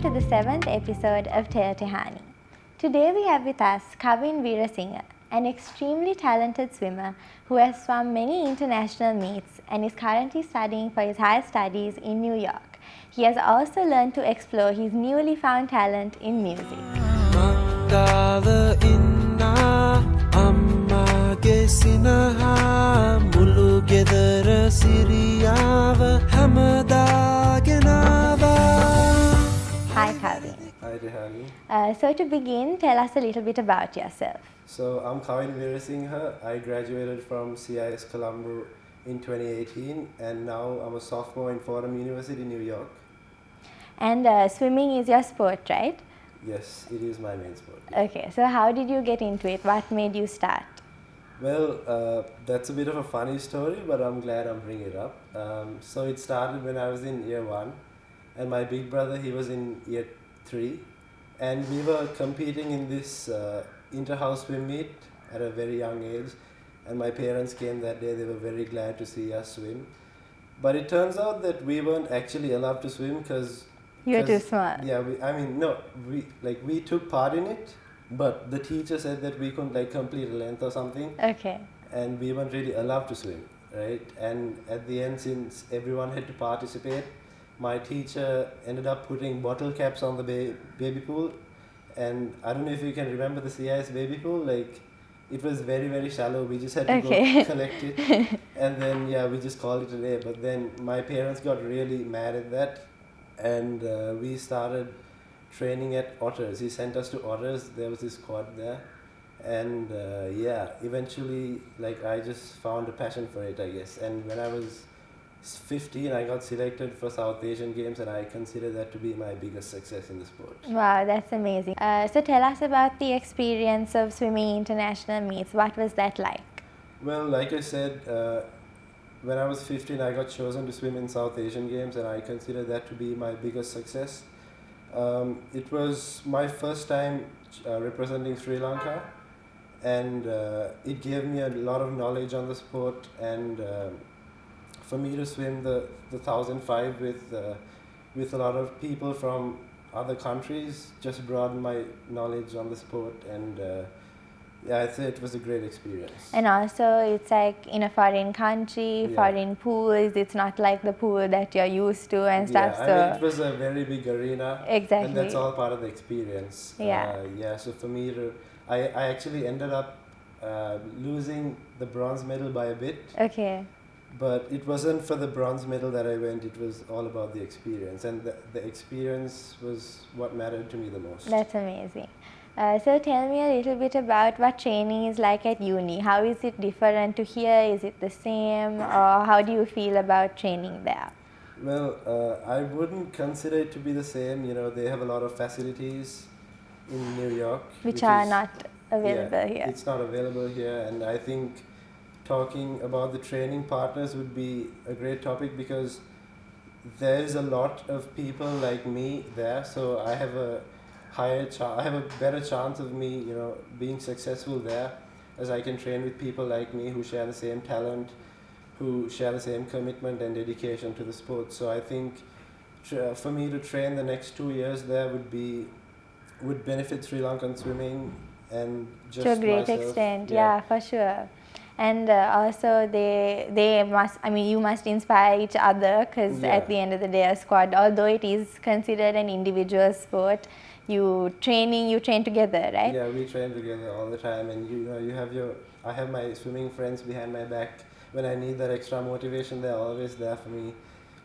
to the 7th episode of Tehani. Today we have with us Kavin Weerasinghe, an extremely talented swimmer who has swum many international meets and is currently studying for his higher studies in New York. He has also learned to explore his newly found talent in music. Hi Kavin. Hi Tehani. So to begin, tell us a little bit about yourself. So I'm Kavin Weerasinghe. I graduated from CIS Colombo in 2018 and now I'm a sophomore in Fordham University, New York. And swimming is your sport, right? Yes, it is my main sport. Okay, so how did you get into it? What made you start? Well, that's a bit of a funny story, but I'm glad I'm bringing it up. So it started when I was in year 1 and my big brother, he was in year 3 and we were competing in this inter-house swim meet at a very young age, and my parents came that day. They were very glad to see us swim, but it turns out that we weren't actually allowed to swim because You're too smart. Yeah, we took part in it, but the teacher said that we couldn't complete a length or something. Okay. And we weren't really allowed to swim, right? And at the end, since everyone had to participate, my teacher ended up putting bottle caps on the baby pool. And I don't know if you can remember the CIS baby pool, it was very, very shallow. We just had to go collect it. And then, we just called it a day. But then my parents got really mad at that. And we started training at Otters. He sent us to Otters. There was this quad there. And eventually, I just found a passion for it, I guess. And when I was 15, I got selected for South Asian Games, and I consider that to be my biggest success in the sport. Wow, that's amazing. So tell us about the experience of swimming international meets. What was that like? Well, like I said, when I was 15, I got chosen to swim in South Asian Games, and I consider that to be my biggest success. It was my first time representing Sri Lanka, and it gave me a lot of knowledge on the sport, and for me to swim the 1005 with a lot of people from other countries just broadened my knowledge on the sport, and I'd say it was a great experience. And also it's like in a foreign country, foreign pools, it's not like the pool that you're used to and stuff. I mean, it was a very big arena. Exactly. And that's all part of the experience. So for me I actually ended up losing the bronze medal by a bit. Okay. But it wasn't for the bronze medal that I went, it was all about the experience. And the experience was what mattered to me the most. That's amazing. So tell me a little bit about what training is like at uni. How is it different to here? Is it the same? Or how do you feel about training there? Well, I wouldn't consider it to be the same. They have a lot of facilities in New York. Which are not available here. It's not available here, and I think talking about the training partners would be a great topic because there's a lot of people like me there, so I have a better chance of me, being successful there, as I can train with people like me who share the same talent, who share the same commitment and dedication to the sport. So I think for me to train the next 2 years there would benefit Sri Lankan swimming and just to a great myself. extent, yeah, for sure. And also they must, you must inspire each other because at the end of the day a squad, although it is considered an individual sport, you train together, right? Yeah, we train together all the time, and I have my swimming friends behind my back. When I need that extra motivation, they're always there for me.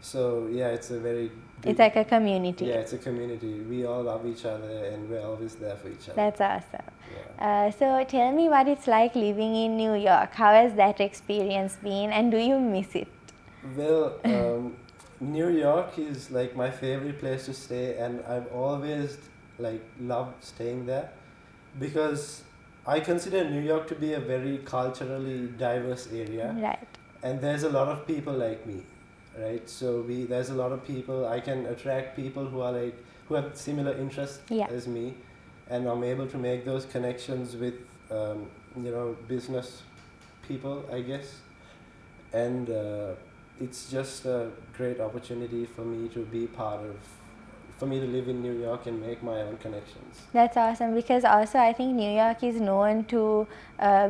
So it's it's like a community. Yeah, it's a community. We all love each other and we're always there for each other. That's awesome. Yeah. So tell me what it's like living in New York. How has that experience been and do you miss it? Well, New York is my favorite place to stay, and I've always loved staying there because I consider New York to be a very culturally diverse area. Right. And there's a lot of people like me. Right, so there's a lot of people. I can attract people who are who have similar interests as me, and I'm able to make those connections with business people, I guess, and it's just a great opportunity for me to be part of for me to live in New York and make my own connections. That's awesome, because also I think New York is known to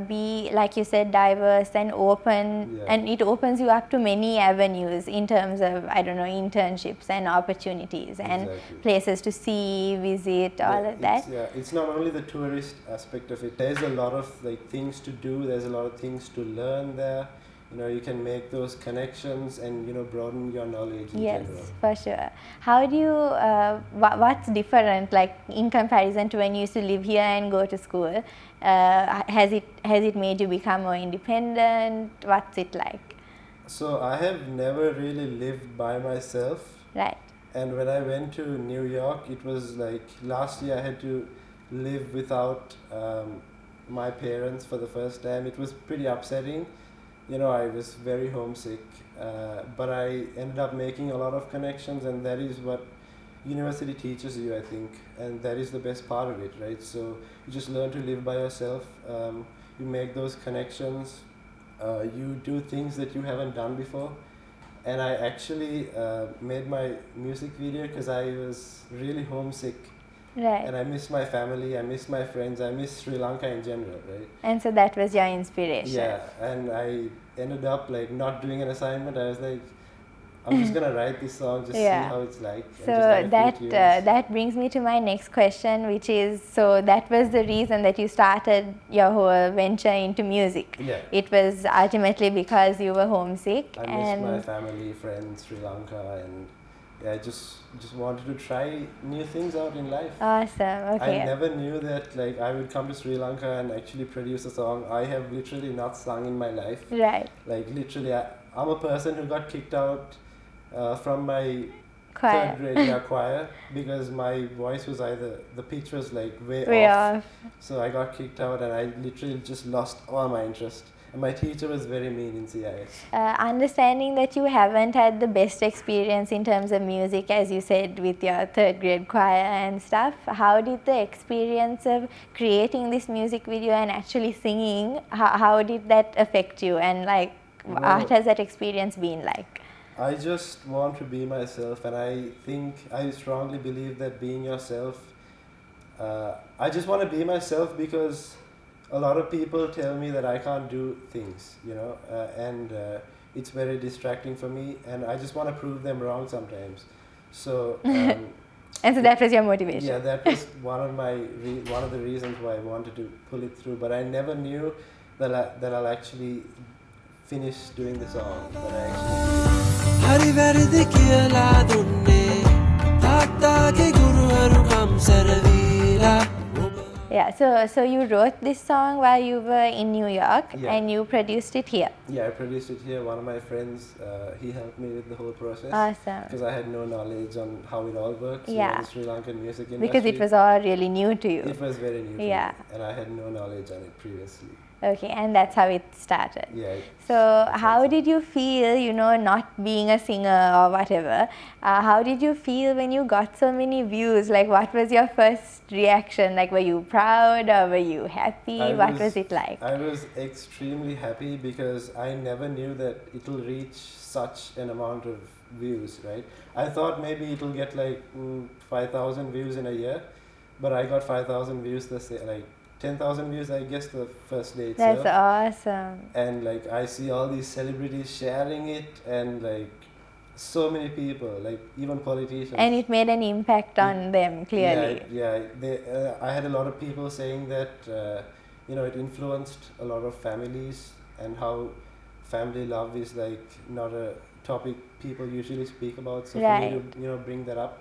be, like you said, diverse and open, Yeah. and it opens you up to many avenues in terms of, I don't know, internships and opportunities and Exactly. places to see, visit, all of that. It's not only the tourist aspect of it. There's a lot of like things to do. There's a lot of things to learn there. You know, you can make those connections and, you know, broaden your knowledge in Yes, general. for sure. How do you, what's different, like in comparison to when you used to live here and go to school? Has it made you become more independent? What's it like? So I have never really lived by myself. Right. And when I went to New York, it was like last year I had to live without my parents for the first time. It was pretty upsetting. You know, I was very homesick, but I ended up making a lot of connections, and that is what university teaches you, I think, and that is the best part of it, right? So you just learn to live by yourself. You make those connections. You do things that you haven't done before. And I actually made my music video because I was really homesick. Right. And I miss my family, I miss my friends, I miss Sri Lanka in general, right? And so that was your inspiration. Yeah, and I ended up like not doing an assignment. I was like, I'm just gonna write this song, just see how it's like. So that brings me to my next question, which is, so that was the reason that you started your whole venture into music. Yeah. It was ultimately because you were homesick. I missed my family, friends, Sri Lanka, and yeah, I just wanted to try new things out in life. Awesome. Okay. I never knew that like I would come to Sri Lanka and actually produce a song. I have literally not sung in my life. Right. Like literally, I'm a person who got kicked out from my choir. third grade choir because my voice was either, the pitch was like way off. So I got kicked out and I literally just lost all my interest. And my teacher was very mean in CIS. Understanding that you haven't had the best experience in terms of music, as you said, with your third grade choir and stuff, how did the experience of creating this music video and actually singing, how did that affect you? And like, what has that experience been like? I just want to be myself, and I strongly believe that being yourself, I just want to be myself because a lot of people tell me that I can't do things, you know, and it's very distracting for me, and I just want to prove them wrong sometimes. So and so that was your motivation. Yeah, that was one of the reasons why I wanted to pull it through, but I never knew that I'll actually finish doing the song. But I actually Yeah, so you wrote this song while you were in New York, and you produced it here. Yeah, I produced it here. One of my friends, he helped me with the whole process. Awesome. Because I had no knowledge on how it all works. Yeah. You know, the Sri Lankan music industry. Because it was all really new to you. It was very new to me, and I had no knowledge on it previously. Okay, and that's how it started. Yeah. So how did you feel, you know, not being a singer or whatever, how did you feel when you got so many views? Like, what was your first reaction? Like, were you proud or were you happy? What was it like? I was extremely happy because I never knew that it'll reach such an amount of views, right? I thought maybe it'll get like 5,000 views in a year, but I got 5,000 views like 10,000 views, I guess, the first day itself. That's awesome. And like I see all these celebrities sharing it, and like so many people, like even politicians. And it made an impact on them, clearly. I had a lot of people saying that you know, it influenced a lot of families, and how family love is like not a topic people usually speak about. So for me to, you know, bring that up,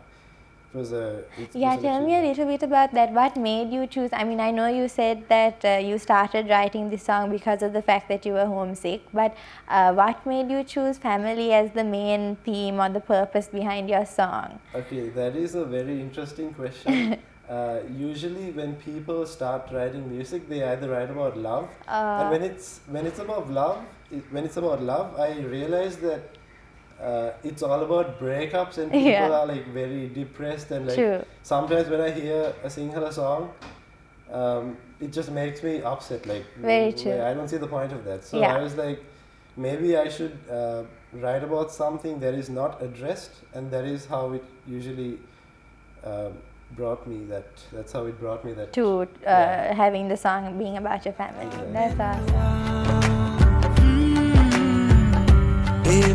tell me a little bit about that. What made you choose? I mean, I know you said that you started writing this song because of the fact that you were homesick, but what made you choose family as the main theme or the purpose behind your song? Okay, that is a very interesting question. Usually when people start writing music, they either write about love, and when it's about love, I realize that it's all about breakups, and people are like very depressed, and like sometimes when I hear a Sinhala song, it just makes me upset. Like, very true. I don't see the point of that. So I was like, maybe I should write about something that is not addressed, and that is how it usually brought me that. That's how it brought me that. To Yeah. having the song being about your family. Right. That's awesome.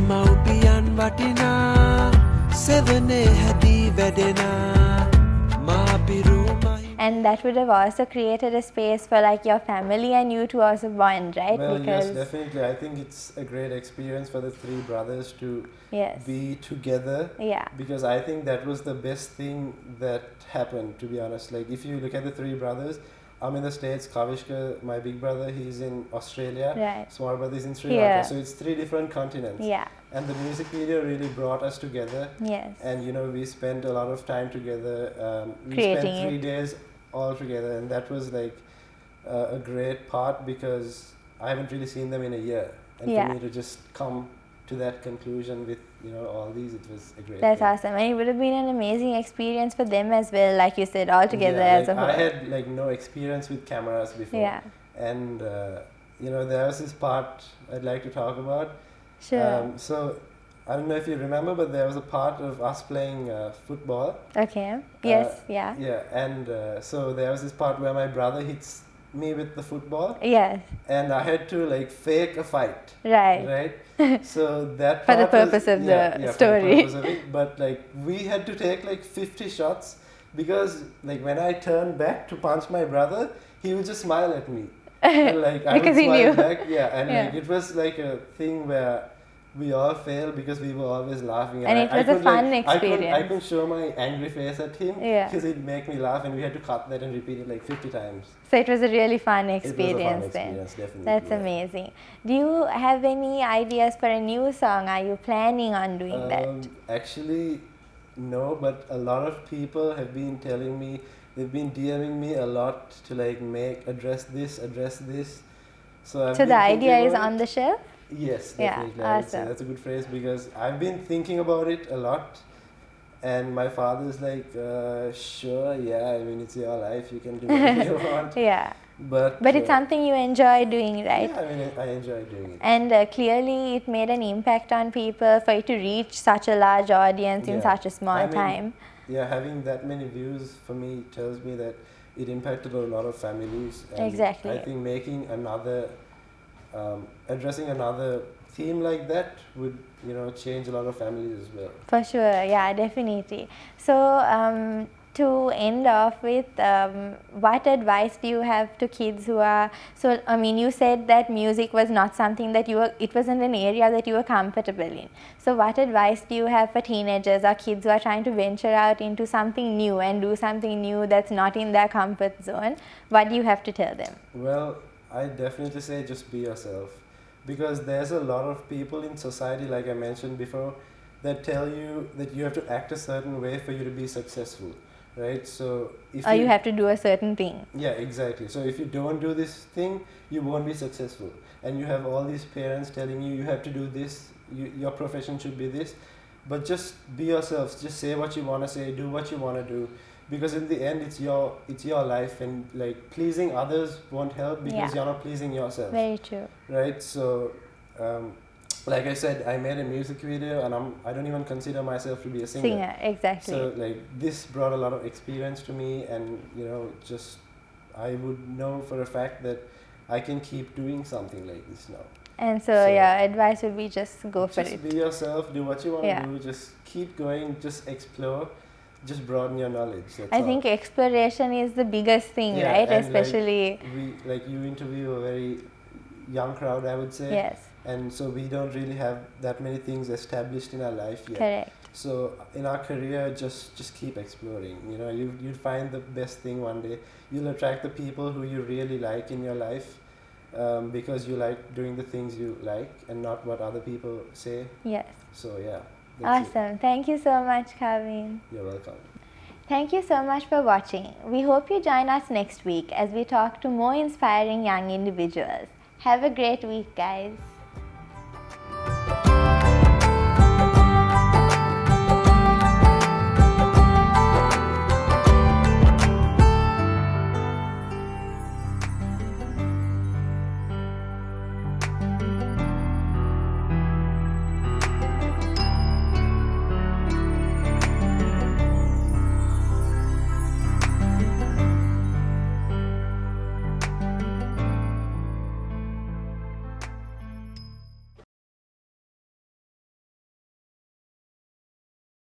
මව්පියන් වටිනා සෙවනේ හැදී වැඩෙනා මා පිරුමයි. And that would have also created a space for like your family and you to also bond, right? Well, yes, definitely. I think it's a great experience for the three brothers to Yes. be together. Yeah. Because I think that was the best thing that happened, to be honest. Like, if you look at the three brothers, I'm in the States, Kavishka, my big brother, he's in Australia. Right. Small brother is in Sri Yeah. Lanka. So it's three different continents. Yeah. And the music video really brought us together. Yes. And, you know, we spent a lot of time together. We Creating spent 3 it. days all together. And that was like a great part because I haven't really seen them in a year. And Yeah. for me to just come to that conclusion with, you know, all these, it was a great That's thing. awesome. And it would have been an amazing experience for them as well, like you said, all together Yeah, as a like, whole. I had like no experience with cameras before. Yeah. And, you know, there was this part I'd like to talk about. Sure. So, I don't know if you remember, but there was a part of us playing football. Okay. Yes. Yeah. Yeah, and so there was this part where my brother hits me with the football, Yes. and I had to like fake a fight. Right. Right. So that For the part was- purpose of the yeah, for story. the purpose of it. But like we had to take like 50 shots because like when I turned back to punch my brother, he would just smile at me. And, like I Because would he smile knew. back. Yeah, and Yeah. like it was like a thing where we all failed because we were always laughing. And it I was a could, fun like, I experience. could show my angry face at him Yeah. because it'd make me laugh, and we had to cut that and repeat it like 50 times. So it was a really fun It was a experience fun then. experience, definitely. That's yeah. amazing. Do you have any ideas for a new song? Are you planning on doing that? Actually, no, but a lot of people have been telling me, they've been DMing me a lot to like address this. So I've So been the thinking idea is about on it. the shelf? Yes, Yeah, definitely. I would say awesome. that's a good phrase because I've been thinking about it a lot. And my father's like, sure, yeah, I mean, it's your life, you can do whatever you want. Yeah. But But it's something you enjoy doing, right? Yeah, I mean, I enjoy doing it. And clearly it made an impact on people for it to reach such a large audience in Yeah. such a small I mean, time. Yeah, having that many views for me tells me that it impacted a lot of families. And Exactly. I think making another, addressing another theme like that would, you know, change a lot of families as well. For sure, yeah, definitely. So, to end off with, what advice do you have to kids who are, so, I mean, you said that music was not something that it wasn't an area that you were comfortable in. So, what advice do you have for teenagers or kids who are trying to venture out into something new and do something new that's not in their comfort zone? What do you have to tell them? Well, I definitely say just be yourself. Because there's a lot of people in society, like I mentioned before, that tell you that you have to act a certain way for you to be successful, right? So if Or you have to do a certain thing. Yeah, exactly. So if you don't do this thing, you won't be successful. And you have all these parents telling you have to do this, your profession should be this. But just be yourself. Just say what you want to say, do what you want to do. Because in the end, it's your life, and like pleasing others won't help because Yeah. you're not pleasing yourself. Very true. Right? So, like I said, I made a music video, and I don't even consider myself to be a singer. Singer, exactly. So like this brought a lot of experience to me, and you know, just I would know for a fact that I can keep doing something like this now. And so, So- yeah, advice would be just go for Just it. be yourself, do what you want to Yeah. do, just keep going, just explore, just broaden your knowledge. That's I all. think exploration is the biggest thing, Yeah, right? and, Especially, like you interview a very young crowd, I would say. yes, And so we don't really have that many things established in our life yet. correct. So in our career, just keep exploring. You know, you'll find the best thing one day. You'll attract the people who you really like in your life, because you like doing the things you like and not what other people say. Yes. So yeah. That's it. Awesome. Thank you so much, Kavin. You're welcome. Thank you so much for watching. We hope you join us next week as we talk to more inspiring young individuals. Have a great week, guys.